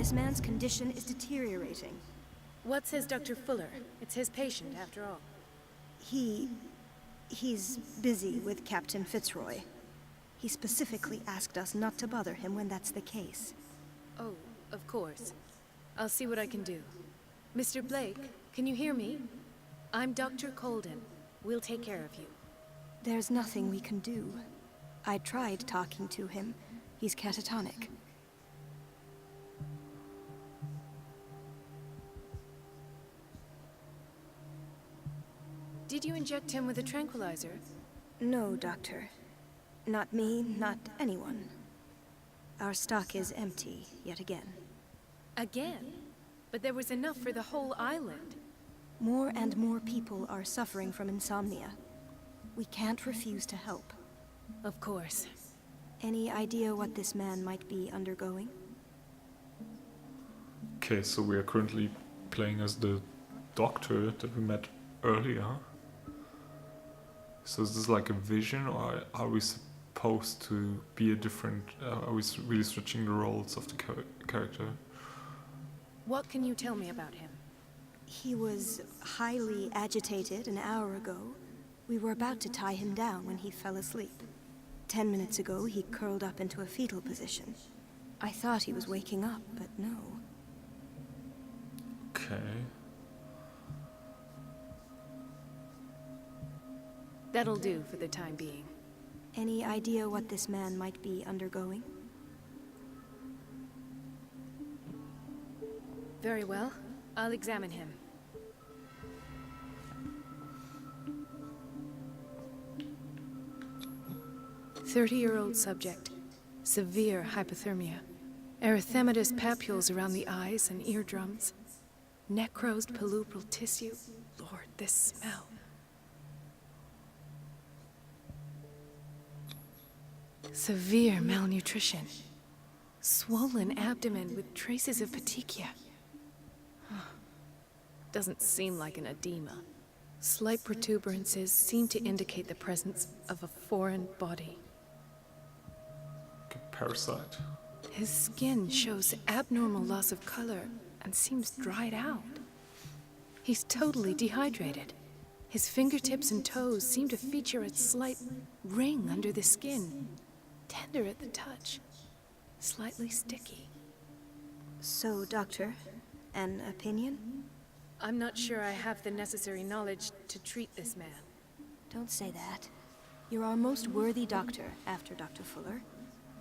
This man's condition is deteriorating. What says Dr. Fuller? It's his patient, after all. He's busy with Captain Fitzroy. He specifically asked us not to bother him when that's the case. Oh, of course. I'll see what I can do. Mr. Blake, can you hear me? I'm Dr. Colden. We'll take care of you. There's nothing we can do. I tried talking to him. He's catatonic. Did you inject him with a tranquilizer? No, Doctor. Not me, not anyone. Our stock is empty, yet again. Again? But there was enough for the whole island. More and more people are suffering from insomnia. We can't refuse to help. Of course. Any idea what this man might be undergoing? Okay, so we are currently playing as the doctor that we met earlier. So is this like a vision, or are we supposed to be a different... are we really switching the roles of the character? What can you tell me about him? He was highly agitated an hour ago. We were about to tie him down when he fell asleep. 10 minutes ago, he curled up into a fetal position. I thought he was waking up, but no. Okay. That'll do for the time being. Any idea what this man might be undergoing? Very well. I'll examine him. "30-year-old subject. Severe hypothermia. Erythematous papules around the eyes and eardrums. Necrosed palpebral tissue. Lord, this smell. Severe malnutrition. Swollen abdomen with traces of petechia. Doesn't seem like an edema. Slight protuberances seem to indicate the presence of a foreign body. Okay, parasite. His skin shows abnormal loss of color and seems dried out. He's totally dehydrated. His fingertips and toes seem to feature a slight ring under the skin. Tender at the touch. Slightly sticky. So, Doctor, an opinion? I'm not sure I have the necessary knowledge to treat this man. Don't say that. You're our most worthy doctor after Dr. Fuller.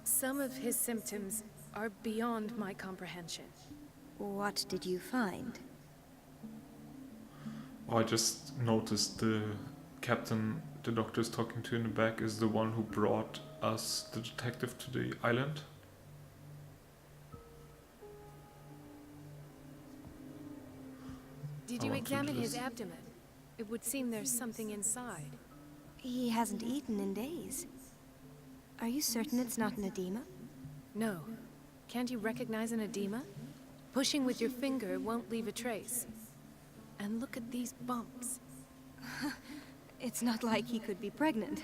Some of his symptoms are beyond my comprehension. What did you find? Oh, I just noticed the captain the doctor is talking to in the back is the one who brought us, the detective, to the island. Did I you want to examine do his this. abdomen? It would seem there's something inside. He hasn't eaten in days. Are you certain it's not an edema? No. Can't you recognize an edema? Pushing with your finger won't leave a trace. And look at these bumps. It's not like he could be pregnant.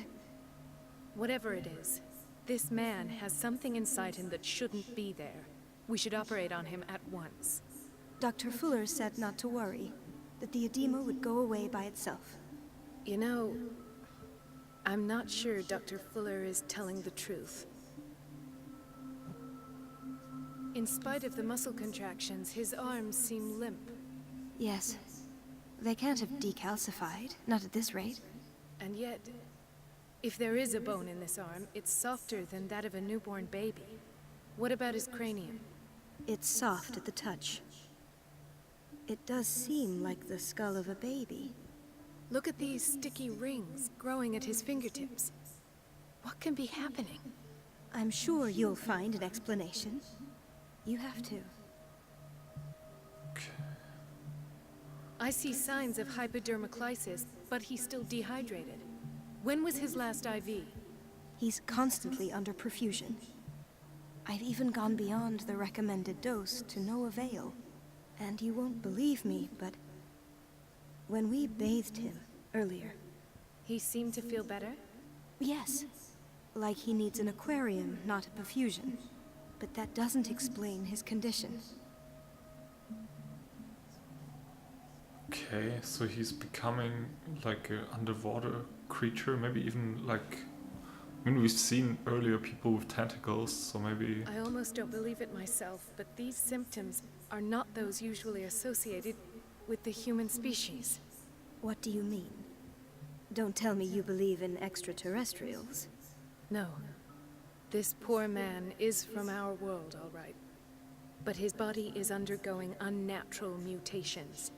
Whatever it is, this man has something inside him that shouldn't be there. We should operate on him at once. Dr. Fuller said not to worry, that the edema would go away by itself. You know, I'm not sure Dr. Fuller is telling the truth. In spite of the muscle contractions, his arms seem limp. Yes. They can't have decalcified, not at this rate. And yet, if there is a bone in this arm, it's softer than that of a newborn baby. What about his cranium? It's soft at the touch. It does seem like the skull of a baby. Look at these sticky rings growing at his fingertips. What can be happening? I'm sure you'll find an explanation. You have to. I see signs of hypodermoclysis, but he's still dehydrated. When was his last IV? He's constantly under perfusion. I've even gone beyond the recommended dose to no avail. And you won't believe me, but when we bathed him earlier... He seemed to feel better? Yes. Like he needs an aquarium, not a perfusion. But that doesn't explain his condition. Okay, so he's becoming like an underwater creature, maybe even like... I mean, we've seen earlier people with tentacles, so maybe... I almost don't believe it myself, but these symptoms are not those usually associated with the human species. What do you mean? Don't tell me you believe in extraterrestrials. No. This poor man is from our world, all right. But his body is undergoing unnatural mutations.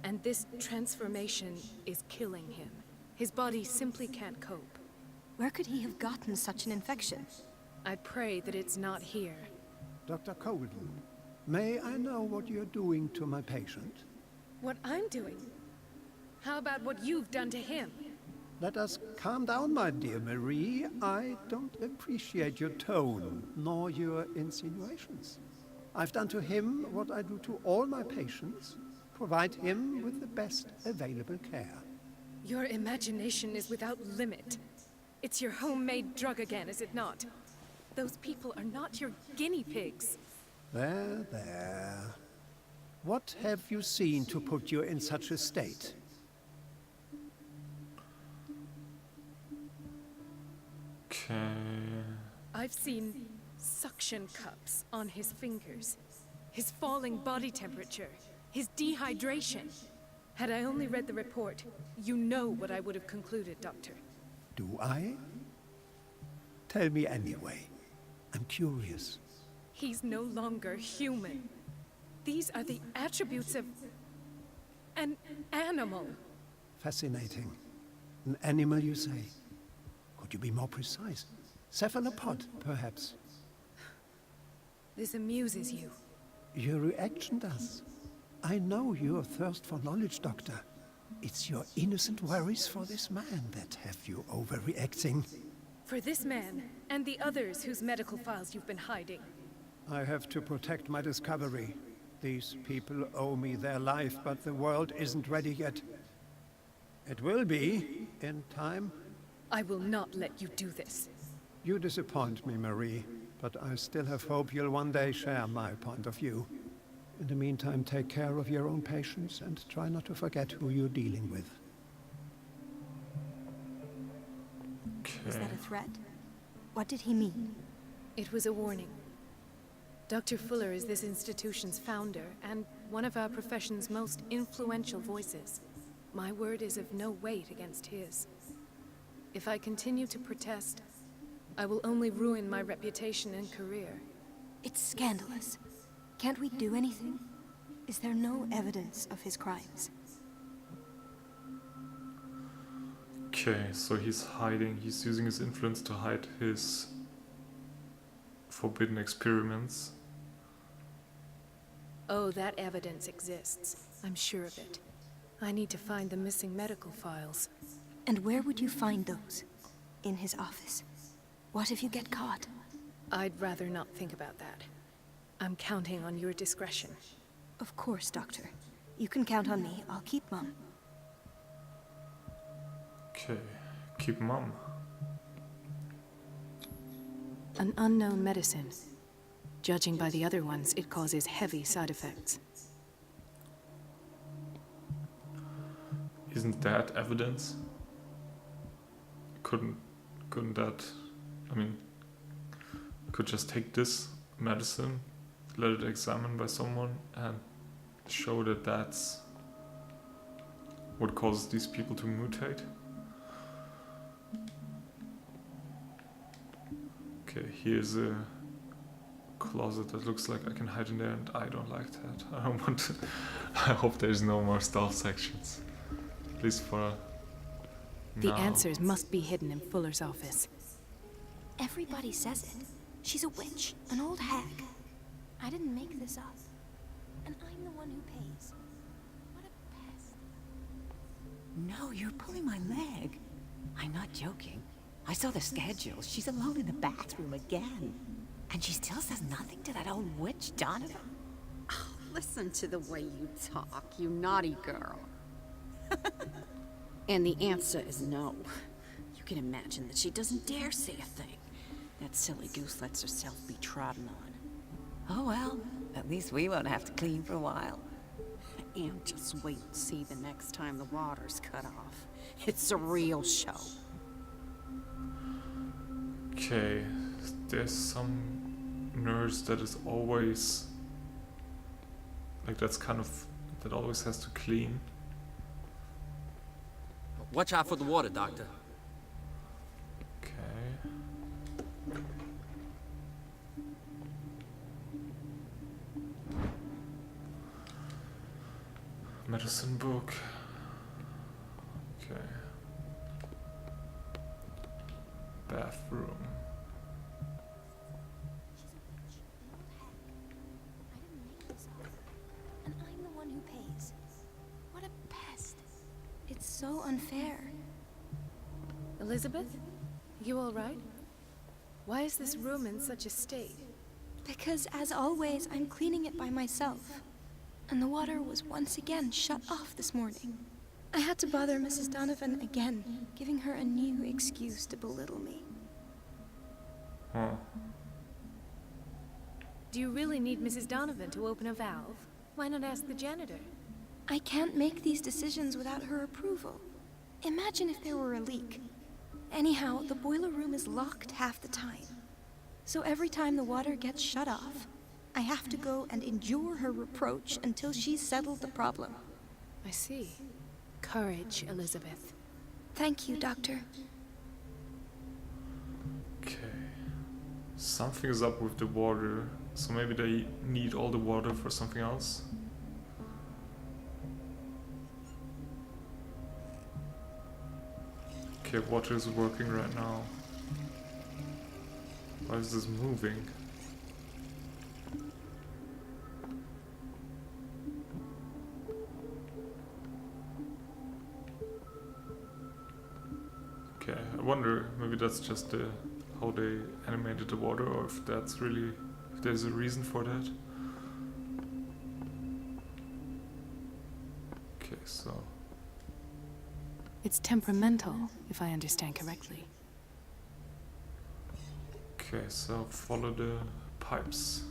And this transformation is killing him. His body simply can't cope. Where could he have gotten such an infection? I pray that it's not here. Dr. Colden, may I know what you're doing to my patient? What I'm doing? How about what you've done to him? Let us calm down, my dear Marie. I don't appreciate your tone, nor your insinuations. I've done to him what I do to all my patients. Provide him with the best available care. Your imagination is without limit. It's your homemade drug again, is it not? Those people are not your guinea pigs. There, there. What have you seen to put you in such a state? Okay... I've seen suction cups on his fingers, his falling body temperature, his dehydration. Had I only read the report, you know what I would have concluded, Doctor. Do I? Tell me anyway. I'm curious. He's no longer human. These are the attributes of an animal. Fascinating. An animal, you say? Could you be more precise? Cephalopod, perhaps? This amuses you. Your reaction does. I know your thirst for knowledge, Doctor. It's your innocent worries for this man that have you overreacting. For this man, and the others whose medical files you've been hiding. I have to protect my discovery. These people owe me their life, but the world isn't ready yet. It will be, in time. I will not let you do this. You disappoint me, Marie, but I still have hope you'll one day share my point of view. In the meantime, take care of your own patients and try not to forget who you're dealing with. Was that a threat? What did he mean? It was a warning. Dr. Fuller is this institution's founder and one of our profession's most influential voices. My word is of no weight against his. If I continue to protest, I will only ruin my reputation and career. It's scandalous. Can't we do anything? Is there no evidence of his crimes? Okay, so he's hiding, he's using his influence to hide his forbidden experiments. Oh, that evidence exists. I'm sure of it. I need to find the missing medical files. And where would you find those? In his office? What if you get caught? I'd rather not think about that. I'm counting on your discretion. Of course, Doctor. You can count on me. I'll keep Mum. Okay, keep Mum. An unknown medicine. Judging by the other ones, it causes heavy side effects. Isn't that evidence? Couldn't that... I mean, could just take this medicine, let it examined by someone, and show that that's what causes these people to mutate? Okay, here's a closet that looks like I can hide in there, and I don't like that. I don't want to... I hope there's no more stealth sections. At least for The now. answers must be hidden in Fuller's office. Everybody says it. She's a witch, an old hag. I didn't make this up. And I'm the one who pays. What a pest. No, you're pulling my leg. I'm not joking. I saw the schedule. She's alone in the bathroom again. And she still says nothing to that old witch, Donovan. Oh, listen to the way you talk, you naughty girl. And the answer is no. You can imagine that she doesn't dare say a thing. That silly goose lets herself be trodden on. Oh well, at least we won't have to clean for a while. And just wait and see the next time the water's cut off. It's a real show. Okay, there's some nurse that is always like that always has to clean. Watch out for the water, Doctor. Okay. Medicine book. Okay. Bathroom. And I'm the one who pays. What a pest. It's so unfair. Elizabeth? You all right? Why is this room in such a state? Because, as always, I'm cleaning it by myself. And the water was once again shut off this morning. I had to bother Mrs. Donovan again, giving her a new excuse to belittle me. Huh. Do you really need Mrs. Donovan to open a valve? Why not ask the janitor? I can't make these decisions without her approval. Imagine if there were a leak. Anyhow, the boiler room is locked half the time. So every time the water gets shut off, I have to go and endure her reproach until she's settled the problem. I see. Courage, Elizabeth. Thank you, Doctor. Okay. Something is up with the water, so maybe they need all the water for something else. Okay, water is working right now. Why is this moving? Okay, I wonder, maybe that's just how they animated the water, or if that's really, if there's a reason for that. Okay, so... It's temperamental, if I understand correctly. Okay, so follow the pipes.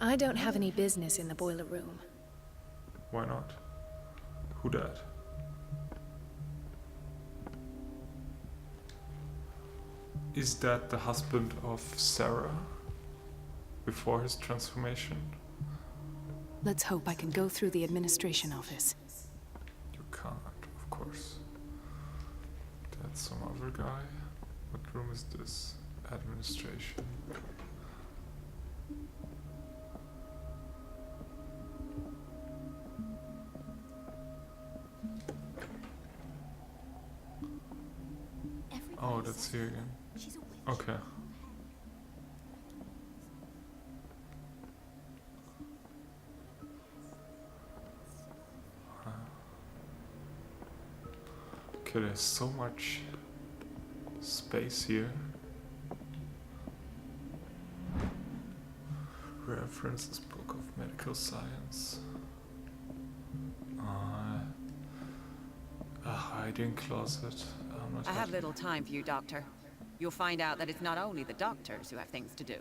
I don't have any business in the boiler room. Why not? Who dat? Is that the husband of Sarah? Before his transformation? Let's hope I can go through the administration office. You can't, of course. That's some other guy. What room is this? Administration. Oh, that's here again. Okay. Okay, there's so much space here. References, Book of Medical Science. A hiding closet. I have little time for you, Doctor. You'll find out that it's not only the doctors who have things to do.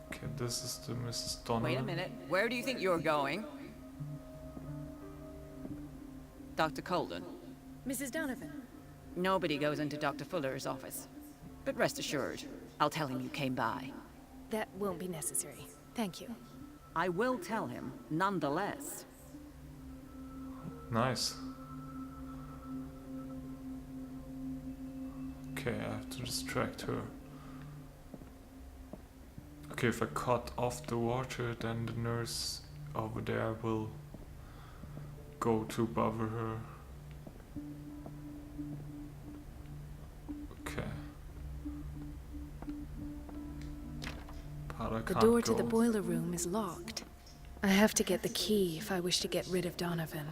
Okay, this is the Mrs. Donovan. Wait a minute. Where do you think you're going? Dr. Colden. Mrs. Donovan. Nobody goes into Dr. Fuller's office. But rest assured, I'll tell him you came by. That won't be necessary. Thank you. I will tell him, nonetheless. Nice. Okay, I have to distract her. Okay, if I cut off the water, then the nurse over there will go to bother her. Okay. But I The can't door to go. the boiler room is locked. I have to get the key if I wish to get rid of Donovan.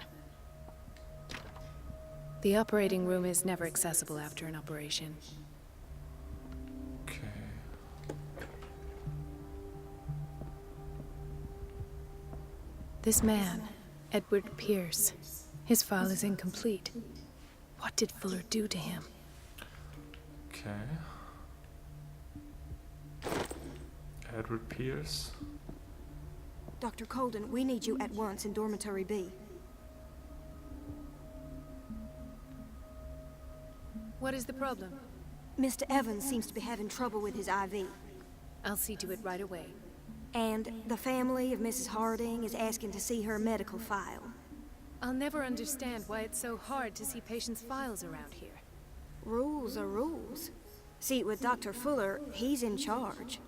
The operating room is never accessible after an operation. Okay. This man, Edward Pierce, his file is incomplete. What did Fuller do to him? Okay. Edward Pierce. Dr. Colden, we need you at once in Dormitory B. What is the problem? Mr. Evans seems to be having trouble with his IV. I'll see to it right away. And the family of Mrs. Harding is asking to see her medical file. I'll never understand why it's so hard to see patients' files around here. Rules are rules. See, with Dr. Fuller, he's in charge.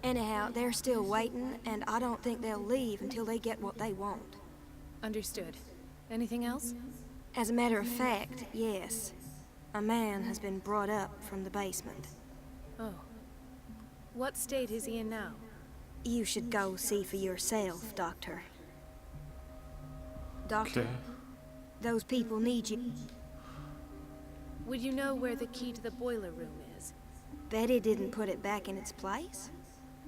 Anyhow, they're still waiting, and I don't think they'll leave until they get what they want. Understood. Anything else? As a matter of fact, yes. A man has been brought up from the basement. Oh. What state is he in now? You should go see for yourself, Doctor. Doctor, Okay. those people need you. Would you know where the key to the boiler room is? Betty didn't put it back in its place.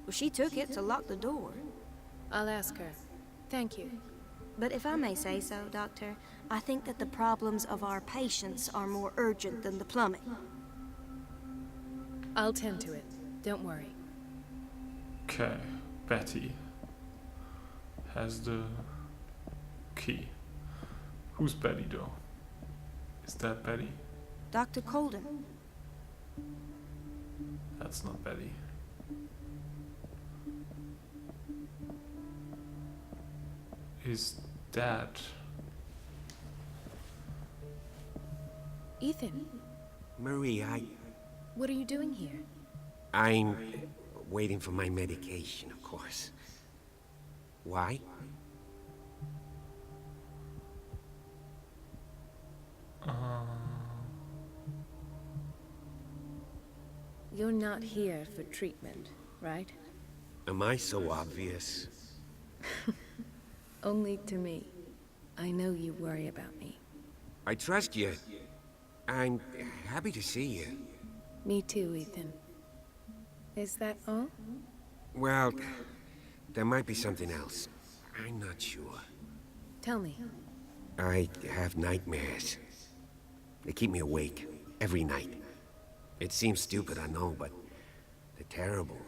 Well, she took it to lock the door. I'll ask her. Thank you. But if I may say so, Doctor, I think that the problems of our patients are more urgent than the plumbing. I'll tend to it. Don't worry. Okay. Betty has the key. Who's Betty though? Is that Betty? Dr. Colden. That's not Betty. Is that... Ethan, Marie, what are you doing here? I'm waiting for my medication, of course. Why? You're not here for treatment, right? Am I so obvious? Only to me. I know you worry about me. I trust you. I'm happy to see you. Me too, Ethan. Is that all? Well, there might be something else. I'm not sure. Tell me. I have nightmares. They keep me awake every night. It seems stupid, I know, but they're terrible.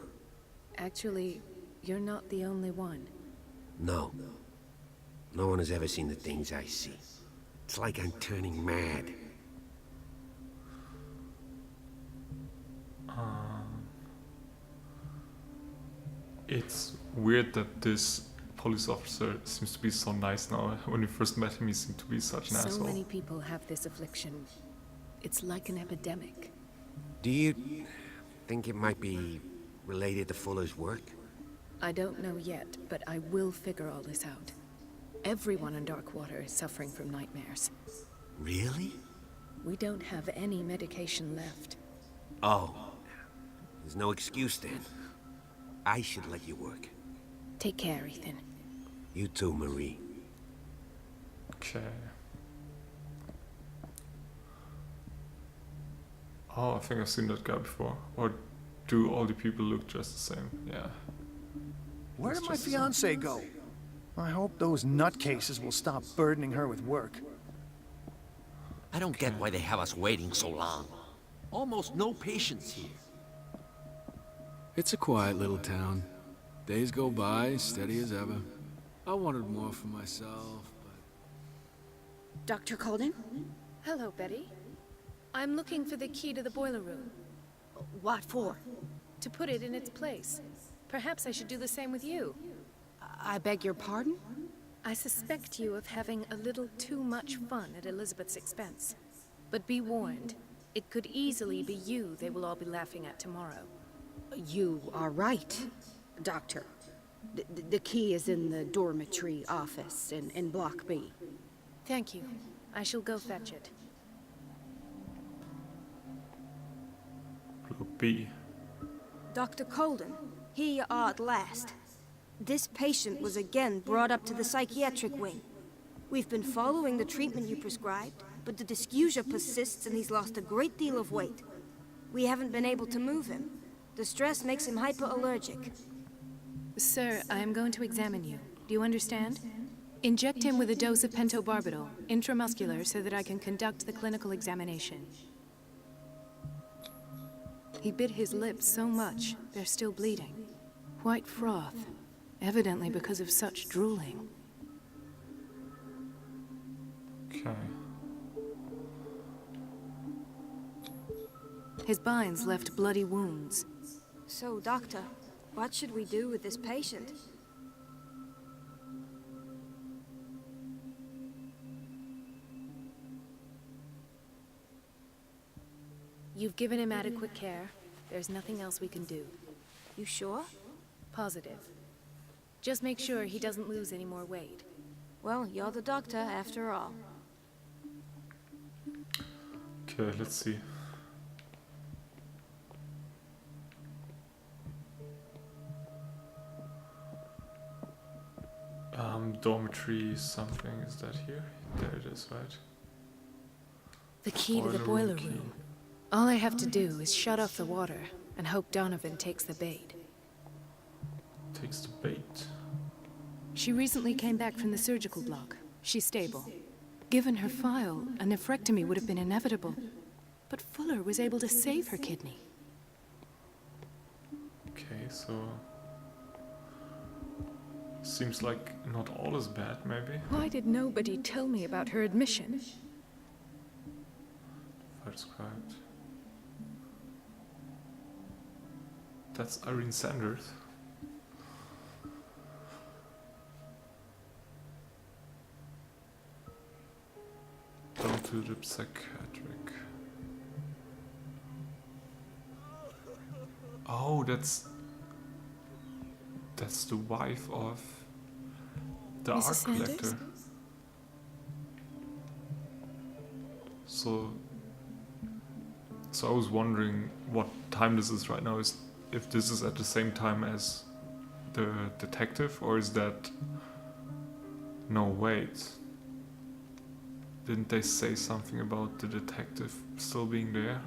Actually, you're not the only one. No. No one has ever seen the things I see. It's like I'm turning mad. It's weird that this police officer seems to be so nice now. When we first met him, he seemed to be such an So asshole. many people have this affliction. It's like an epidemic. Do you think it might be related to Fuller's work? I don't know yet, but I will figure all this out. Everyone in Darkwater is suffering from nightmares. Really? We don't have any medication left. Oh. There's no excuse then. I should let you work. Take care, Ethan. You too, Marie. Okay. Oh, I think I've seen that guy before. Or do all the people look just the same? Yeah. Where It's did my just the same. fiancée go? I hope those nutcases will stop burdening her with work. I don't get why they have us waiting so long. Almost no patients here. It's a quiet little town. Days go by, steady as ever. I wanted more for myself, but... Dr. Colden? Hello, Betty. I'm looking for the key to the boiler room. What for? To put it in its place. Perhaps I should do the same with you. I beg your pardon? I suspect you of having a little too much fun at Elizabeth's expense. But be warned, it could easily be you they will all be laughing at tomorrow. You are right, Doctor. The key is in the dormitory office in Block B. Thank you. I shall go fetch it. Block B. Dr. Colden, here you are at last. This patient was again brought up to the psychiatric wing. We've been following the treatment you prescribed, but the dysgeusia persists and he's lost a great deal of weight. We haven't been able to move him. The stress makes him hyperallergic. Sir, I am going to examine you. Do you understand? Inject him with a dose of pentobarbital, intramuscular, so that I can conduct the clinical examination. He bit his lips so much, they're still bleeding. White froth, evidently because of such drooling. Okay. His binds left bloody wounds. So, Doctor, what should we do with this patient? You've given him adequate care. There's nothing else we can do. You sure? Positive. Just make sure he doesn't lose any more weight. Well, you're the doctor after all. Okay, let's see. Dormitory something, is that here? There it is, right? The key to the boiler room. All I have to do is shut off the water and hope Donovan takes the bait. Takes the bait. She recently came back from the surgical block. She's stable. Given her file, a nephrectomy would have been inevitable. But Fuller was able to save her kidney. Okay, so... seems like not all is bad, maybe? Why did nobody tell me about her admission? Fire described. That's Irene Sanders. Down to the psychiatric. Oh, that's the wife of the art Mrs. collector. Sanders? So I was wondering what time this is right now. Is if this is at the same time as the detective, or is that... No, wait. Didn't they say something about the detective still being there?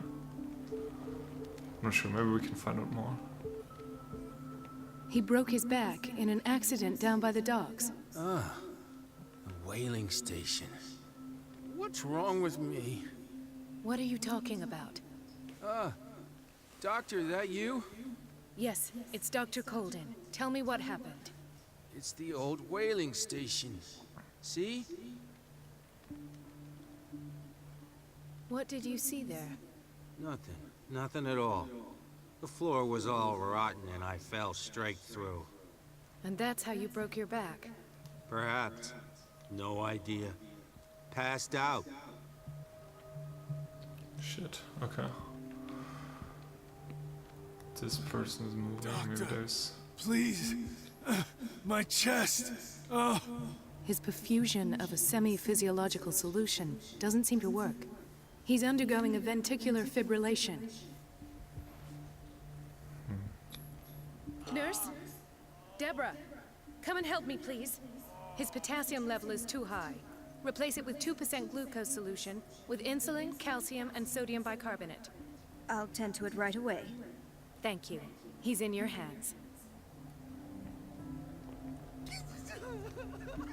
Not sure, maybe we can find out more. He broke his back in an accident down by the docks. Ah, the whaling station. What's wrong with me? What are you talking about? Doctor, that you? Yes, it's Dr. Colden. Tell me what happened. It's the old whaling station. See? What did you see there? Nothing. Nothing at all. The floor was all rotten and I fell straight through. And that's how you broke your back? Perhaps. No idea. Passed out. Shit, okay. This person is moving, maybe Doctor, there's... please. My chest. Oh. His perfusion of a semi-physiological solution doesn't seem to work. He's undergoing a ventricular fibrillation. Nurse? Deborah, come and help me, please. His potassium level is too high. Replace it with 2% glucose solution with insulin, calcium, and sodium bicarbonate. I'll tend to it right away. Thank you. He's in your hands.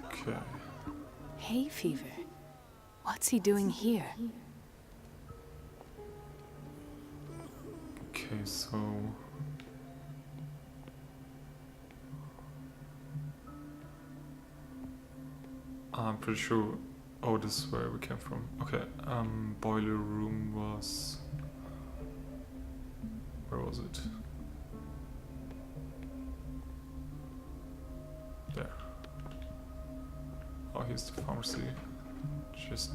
Okay. Hay fever. What's he doing here? Okay, so... I'm pretty sure... Oh, this is where we came from. Okay, boiler room was... Where was it? There. Oh, here's the pharmacy. Just...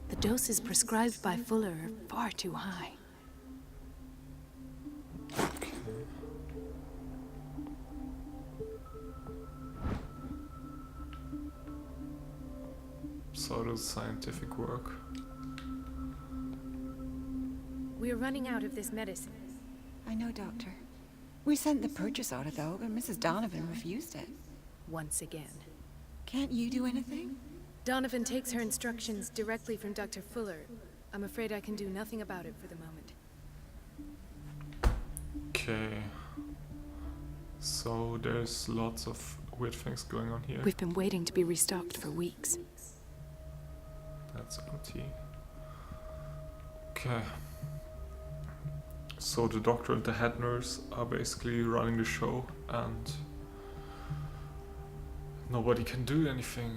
The doses prescribed by Fuller are far too high. Okay. Pseudo-scientific work. We're running out of this medicine. I know, Doctor. We sent the purchase order, though, but Mrs. Donovan refused it. Once again. Can't you do anything? Donovan takes her instructions directly from Dr. Fuller. I'm afraid I can do nothing about it for the moment. Okay. So there's lots of weird things going on here. We've been waiting to be restocked for weeks. That's empty. Okay. So the doctor and the head nurse are basically running the show, and nobody can do anything.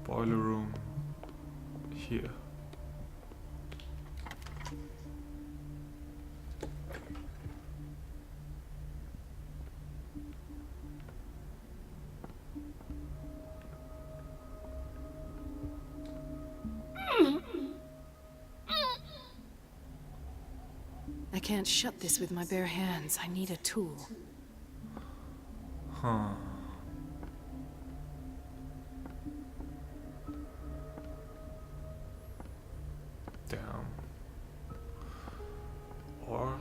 Boiler room here. I can't shut this with my bare hands. I need a tool. Huh. Damn. Or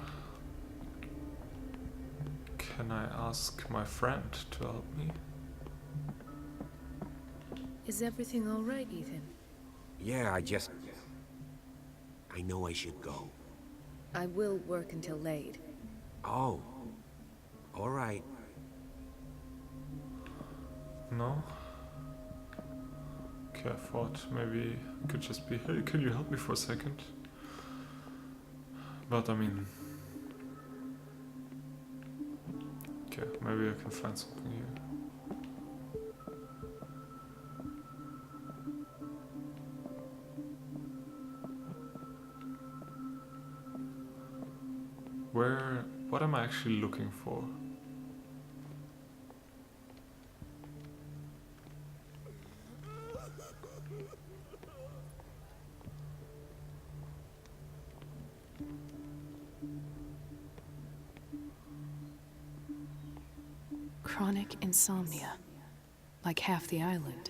can I ask my friend to help me? Is everything all right, Ethan? Yeah, I know I should go. I will work until late. Oh. All right. No? Okay, I thought maybe it could just be, hey, can you help me for a second? But I mean... Okay, maybe I can find something here. What am I actually looking for? Chronic insomnia, like half the island.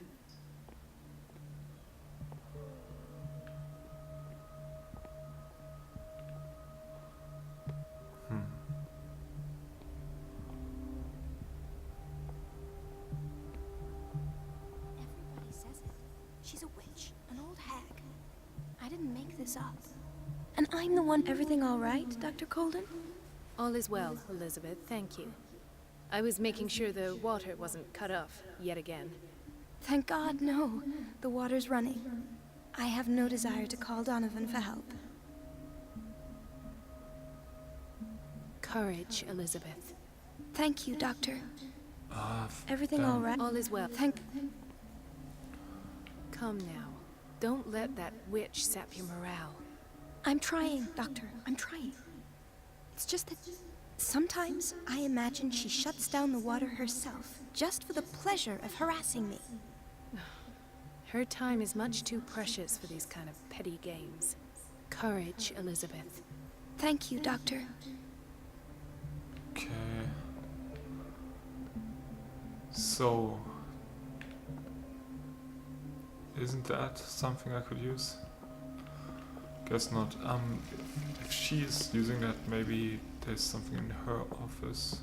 Everybody says it. She's a witch, an old hag. I didn't make this up. And I'm the one. Everything all right, Dr. Colden? All is well, Elizabeth, thank you. I was making sure the water wasn't cut off yet again. Thank God, no. The water's running. I have no desire to call Donovan for help. Courage, Elizabeth. Thank you, Doctor. Everything damn. all right? All is well. Come now. Don't let that witch sap your morale. I'm trying, Doctor. I'm trying. It's just that sometimes I imagine she shuts down the water herself, just for the pleasure of harassing me. Her time is much too precious for these kind of petty games. Courage, Elizabeth. Thank you, Doctor. Okay. So... isn't that something I could use? Guess not. If she is using that, maybe there's something in her office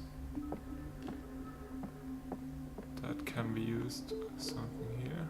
that can be used. Something here.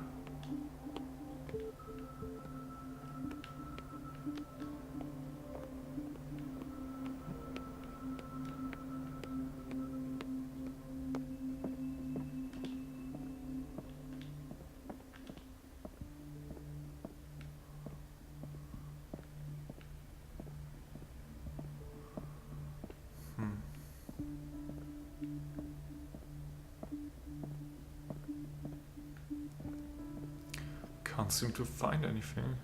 Can't seem to find anything.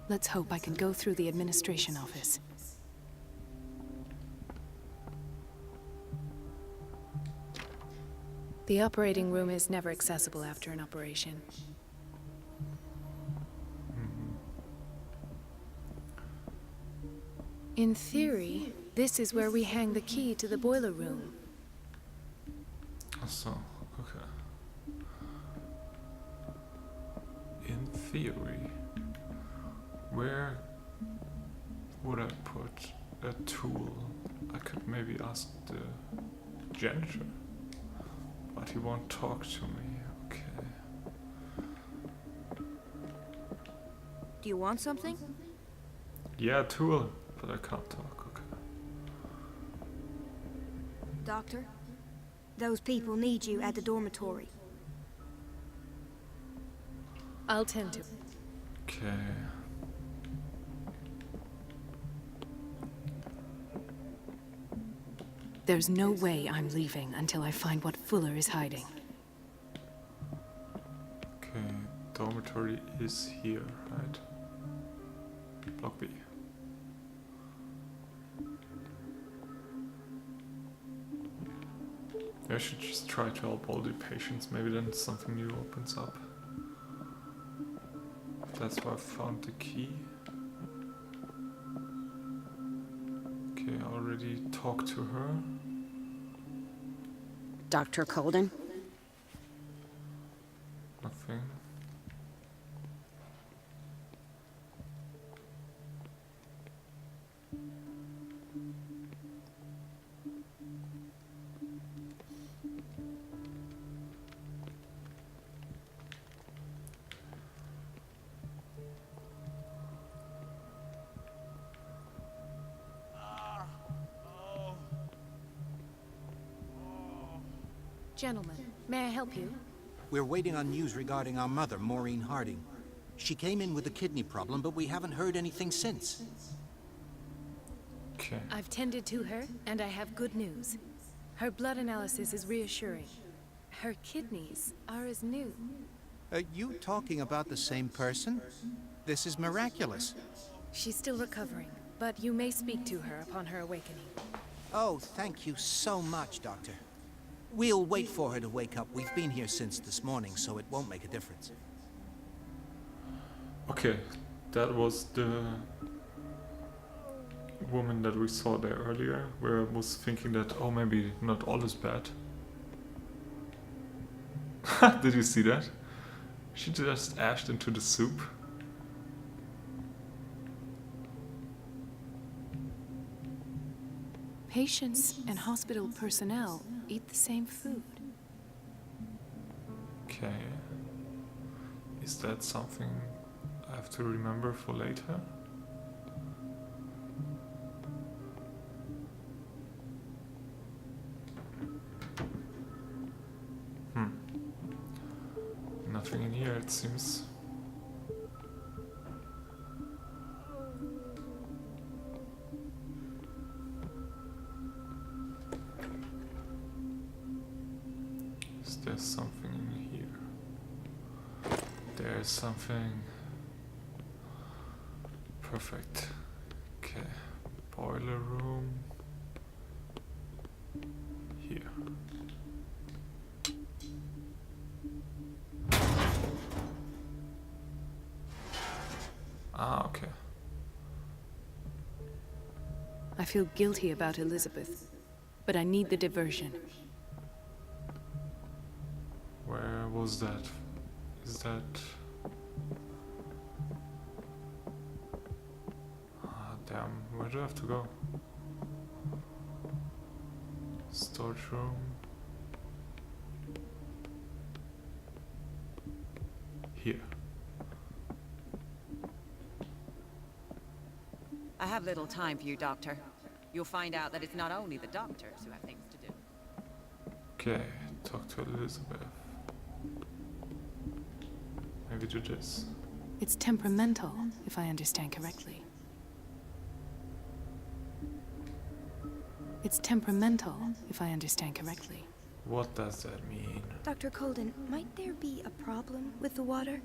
Let's hope I can go through the administration office. The operating room is never accessible after an operation. In theory, this is where we hang the key to the boiler room. So, okay. In theory, where would I put a tool? I could maybe ask the janitor, but he won't talk to me. Okay. Do you want something? Yeah, tool, but I can't talk, okay. Doctor, those people need you at the dormitory. I'll tend to. Okay. There's no way I'm leaving until I find what Fuller is hiding. Okay, dormitory is here, right? Block B. I should just try to help all the patients, maybe then something new opens up. That's why I found the key. Okay, I already talked to her. Dr. Colden? Nothing. Gentlemen, may I help you? We're waiting on news regarding our mother, Maureen Harding. She came in with a kidney problem, but we haven't heard anything since. Okay. I've tended to her, and I have good news. Her blood analysis is reassuring. Her kidneys are as new. Are you talking about the same person? This is miraculous. She's still recovering, but you may speak to her upon her awakening. Oh, thank you so much, Doctor. We'll wait for her to wake up. We've been here since this morning, so it won't make a difference. Okay, that was the woman that we saw there earlier, where I was thinking that, oh, maybe not all is bad. Did you see that? She just ashed into the soup. Patients and hospital personnel eat the same food. Okay. Is that something I have to remember for later? Nothing in here, it seems. Is there something in here? There's something. Perfect. Okay. Boiler room. Here. Ah, okay. I feel guilty about Elizabeth, but I need the diversion. Where was that? Is that... Ah, damn. Where do I have to go? Storage room. Here. I have little time for you, Doctor. You'll find out that it's not only the doctors who have things to do. Okay, talk to Elizabeth. Maybe do this. It's temperamental, if I understand correctly. It's temperamental, if I understand correctly. What does that mean? Dr. Colden, might there be a problem with the water?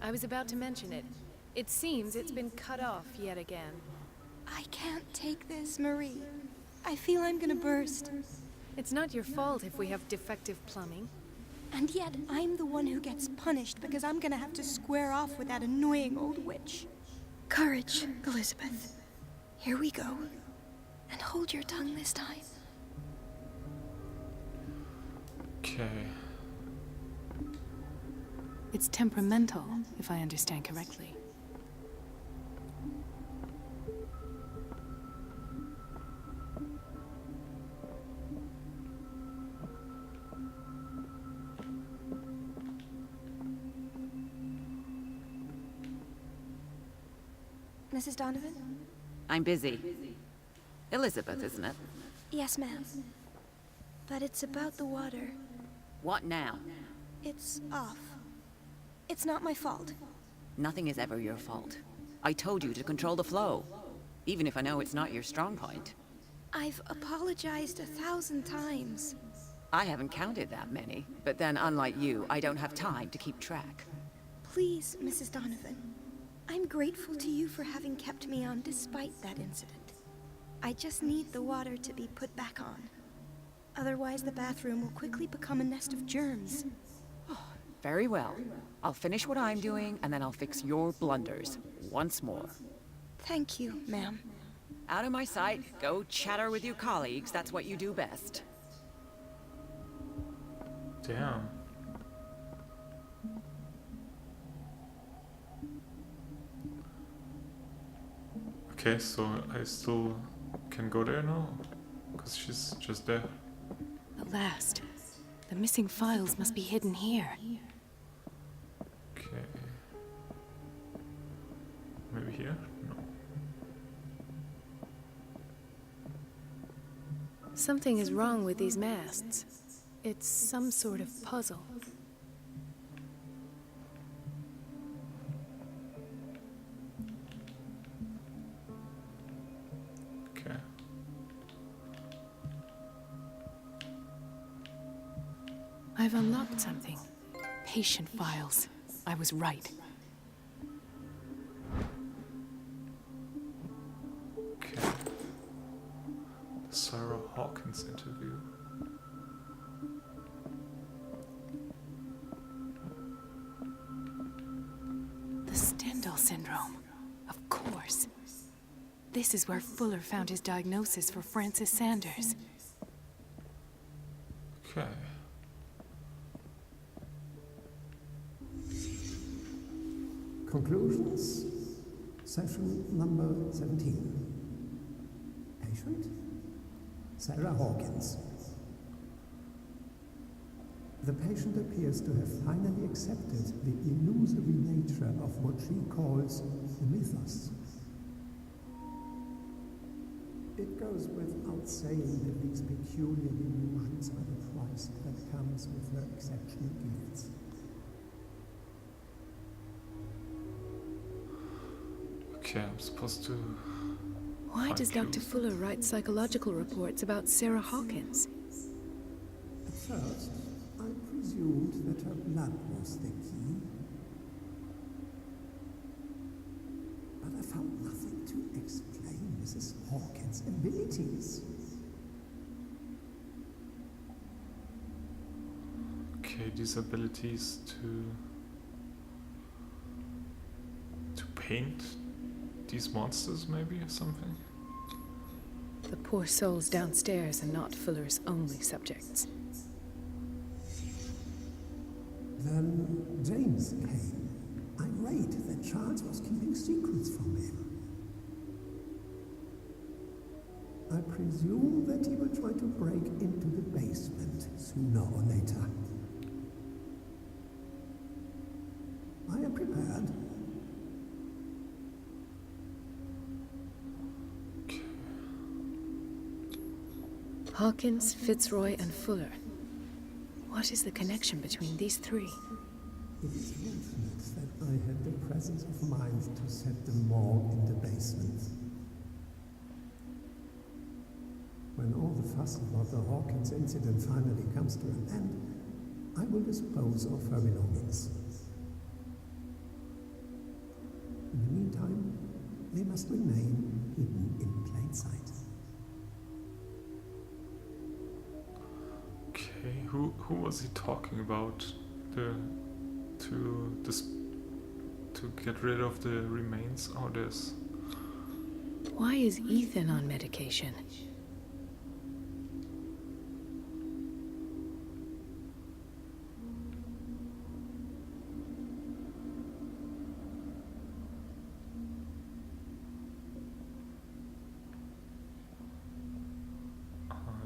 I was about to mention it. It seems it's been cut off yet again. I can't take this, Marie. I feel I'm gonna burst. It's not your fault if we have defective plumbing. And yet, I'm the one who gets punished because I'm gonna have to square off with that annoying old witch. Courage, Elizabeth. Here we go. And hold your tongue this time. Okay. It's temperamental, if I understand correctly. Mrs. Donovan? I'm busy. Elizabeth, isn't it? Yes, ma'am. But it's about the water. What now? It's off. It's not my fault. Nothing is ever your fault. I told you to control the flow, even if I know it's not your strong point. I've apologized 1,000 times. I haven't counted that many, but then unlike you, I don't have time to keep track. Please, Mrs. Donovan. I'm grateful to you for having kept me on despite that incident. I just need the water to be put back on. Otherwise, the bathroom will quickly become a nest of germs. Very well. I'll finish what I'm doing, and then I'll fix your blunders once more. Thank you, ma'am. Out of my sight, go chatter with your colleagues. That's what you do best. Damn. Okay, so I still can go there now? Because she's just there. The last. The missing files must be hidden here. Okay. Maybe here? No. Something is wrong with these masts. It's some sort of puzzle. Okay. I've unlocked something. Patient files. I was right. Okay. The Sarah Hawkins interview. The Stendhal syndrome. Of course. This is where Fuller found his diagnosis for Francis Sanders. Okay. Conclusions. Session number 17. Patient? Sarah Hawkins. The patient appears to have finally accepted the illusory nature of what she calls the mythos. It goes without saying that these peculiar illusions are the price that comes with her exceptional gifts. Okay, I'm supposed to... Why does Dr. Fuller write psychological reports about Sarah Hawkins? At first, I presumed that her blood was the key. But I found nothing to explain Mrs. Hawkins' abilities. Okay, these abilities to paint these monsters, maybe, or something? The poor souls downstairs are not Fuller's only subjects. Then James came, irate that Charles was keeping secrets from him. I presume that he will try to break into the basement sooner or later. I am prepared. Hawkins, Fitzroy, and Fuller. What is the connection between these three? It is fortunate that I had the presence of mind to set the morgue in the basement. When all the fuss about the Hawkins incident finally comes to an end, I will dispose of her belongings. In the meantime, they must remain hidden in plain sight. Okay, who was he talking about? To get rid of the remains? Oh, this. Why is Ethan on medication?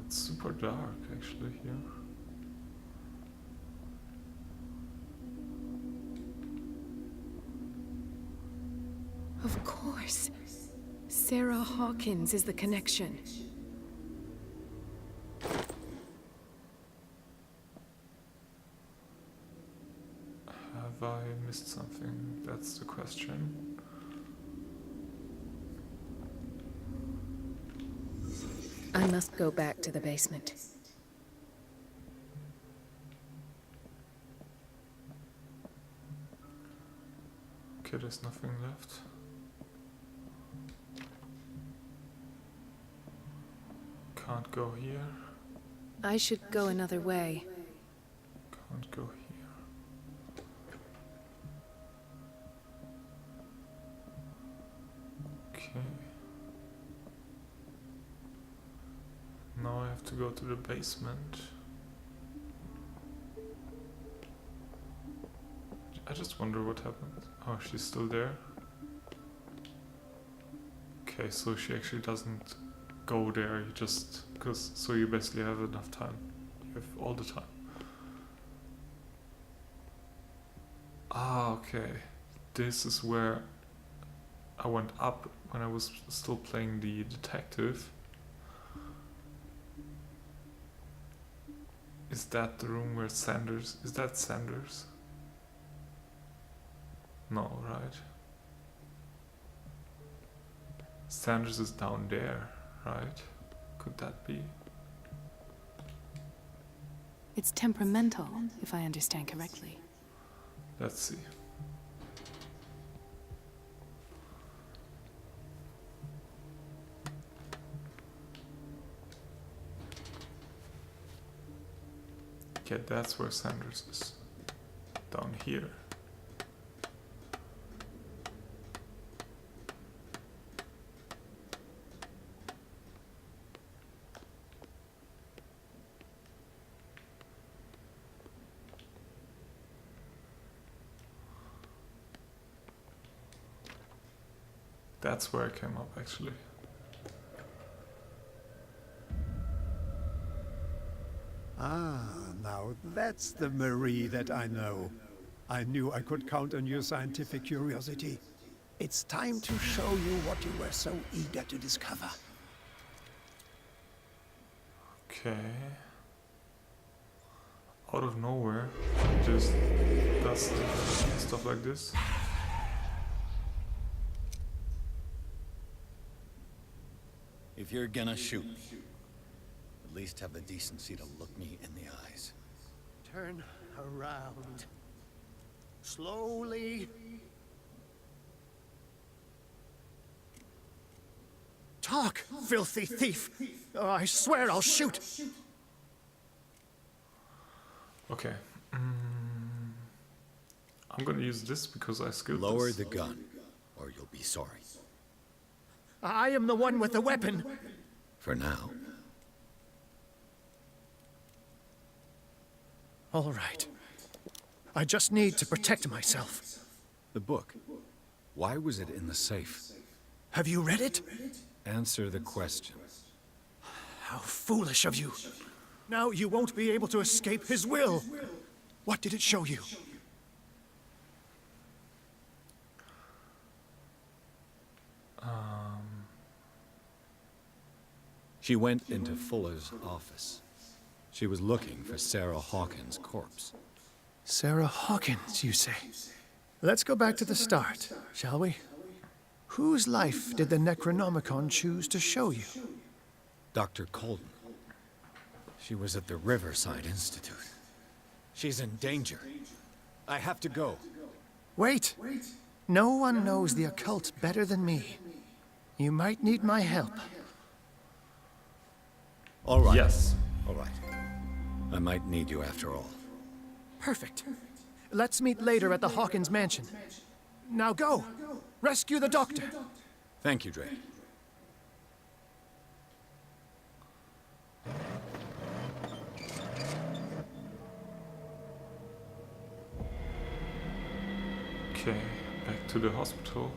It's super dark, actually, here. Of course. Sarah Hawkins is the connection. Have I missed something? That's the question. I must go back to the basement. Okay, there's nothing left. Can't go here. I should go another way. Can't go here. Okay. Now I have to go to the basement. I just wonder what happened. Oh, she's still there. Okay, so she actually doesn't go there. You just so you basically have enough time. You have all the time. Ah, okay. This is where I went up when I was still playing the detective. Is that the room where Sanders... Is that Sanders? No, right? Sanders is down there, right? Could that be? It's temperamental, if I understand correctly. Let's see. Okay, that's where Sanders is. Down here. That's where I came up, actually. Ah, now that's the Marie that I know. I knew I could count on your scientific curiosity. It's time to show you what you were so eager to discover. Okay. Out of nowhere, just does stuff like this. If you're gonna shoot me, at least have the decency to look me in the eyes. Turn around. Slowly. Talk, filthy thief! Oh, I swear I'll shoot! Okay. I'm gonna use this because I skilled Lower this. the gun, or you'll be sorry. I am the one with the weapon! For now. All right. I just need to protect myself. The book. Why was it in the safe? Have you read it? Answer the question. How foolish of you. Now you won't be able to escape his will. What did it show you? She went into Fuller's office. She was looking for Sarah Hawkins' corpse. Sarah Hawkins, you say? Let's go back to the start, shall we? Whose life did the Necronomicon choose to show you? Dr. Colden. She was at the Riverside Institute. She's in danger. I have to go. Wait! No one knows the occult better than me. You might need my help. All right. Yes. All right. I might need you after all. Perfect. Let's meet later at the Hawkins mansion. Now go! Rescue the doctor! Thank you, Dre. Okay, back to the hospital.